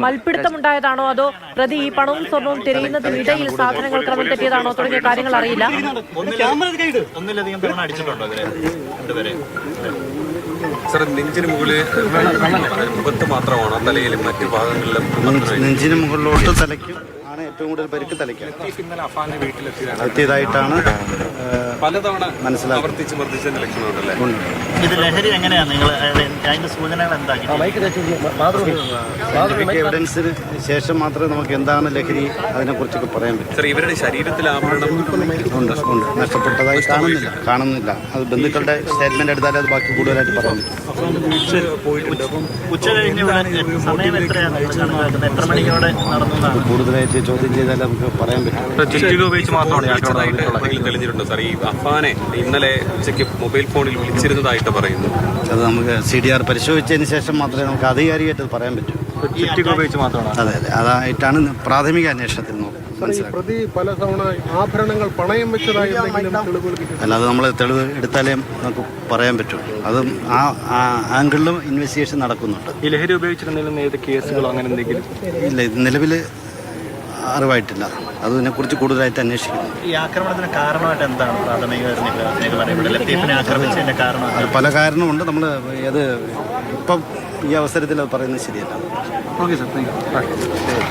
മൽപ്പിടുത്തമുണ്ടായതാണോ അതോ പ്രതി ഈ പണവും സ്വർണവും തിരയുന്നതിനിടയിൽ സാധനങ്ങൾ ക്രമം തെറ്റിയതാണോ തുടങ്ങിയ കാര്യങ്ങൾ അറിയില്ല. ഒന്നിലധികം തവണ അടിച്ചിട്ടുണ്ടോ സാർ നെഞ്ചിന് മുകളിൽ മുഖത്ത് മാത്രമാണോ തലയിലും മറ്റു ഭാഗങ്ങളിലും? നെഞ്ചിന് മുകളിലോട്ട് തലയ്ക്കും ആണ് ഏറ്റവും കൂടുതൽ പരിക്ക് തലയ്ക്കാം എത്തിയതായിട്ടാണ് പലതവണ മനസ്സിലാക്കി. ഇത് ലഹരി എങ്ങനെയാണ് നിങ്ങൾ അതിന്റെ സൂചനകൾ എന്താ? എവിഡൻസിന് ശേഷം മാത്രമേ നമുക്ക് എന്താണ് ലഹരി അതിനെക്കുറിച്ചൊക്കെ പറയാൻ പറ്റും. സാർ ഇവരുടെ ശരീരത്തിൽ ആഭരണം ഉണ്ട് നഷ്ടപ്പെട്ടതായി കാണുന്നില്ല. അത് ബന്ധുക്കളുടെ സ്റ്റേറ്റ്മെന്റ് എടുത്താലേ അത് ബാക്കി കൂടുതലായിട്ട് പറയാൻ പറ്റും. ഉച്ച കഴിഞ്ഞ് സമയം എത്രയാണ്? എത്ര മണിക്കോടെ നടന്നതാണ്? കൂടുതലായിട്ട് ചോദ്യം ചെയ്താൽ നമുക്ക് പറയാൻ പറ്റും. തെളിഞ്ഞിട്ടുണ്ട് സാർ. ഈ അഫാനെ ഇന്നലെ ഉച്ചയ്ക്ക് മൊബൈൽ ഫോണിൽ വിളിച്ചിരുന്നതായിട്ട് പറയുന്നു. അത് നമുക്ക് CDR പരിശോധിച്ചതിന് ശേഷം മാത്രമേ നമുക്ക് ആധികാരികമായിട്ട് പറയാൻ പറ്റൂ. അതെ അതായിട്ടാണ് പ്രാഥമിക അന്വേഷണത്തിൽ പ്രതി പലതവണ ആഭരണങ്ങൾ പണയം വെച്ചതായി അല്ലാതെ നമ്മൾ തെളിവ് എടുത്താലേ നമുക്ക് പറയാൻ പറ്റും. അതും ആ ആംഗിളിലും ഇൻവെസ്റ്റിഗേഷൻ നടക്കുന്നുണ്ട്. ഈ ലഹരി ഉപയോഗിച്ചിരുന്നതിലും ഏത് കേസുകളോ അങ്ങനെ എന്തെങ്കിലും ഇല്ല, ഇത് നിലവിൽ അറിവായിട്ടില്ല. അതിനെക്കുറിച്ച് കൂടുതലായിട്ട് അന്വേഷിക്കുന്നു. ഈ ആക്രമണത്തിന് കാരണമായിട്ട് എന്താണ് പ്രാഥമികമായി ആക്രമിച്ചതിന്റെ കാരണം? അത് പല കാരണമുണ്ട്. നമ്മൾ അത് ഇപ്പം ഈ അവസരത്തിൽ അത് പറയുന്നത് ശരിയല്ല. Okay sir, thank you.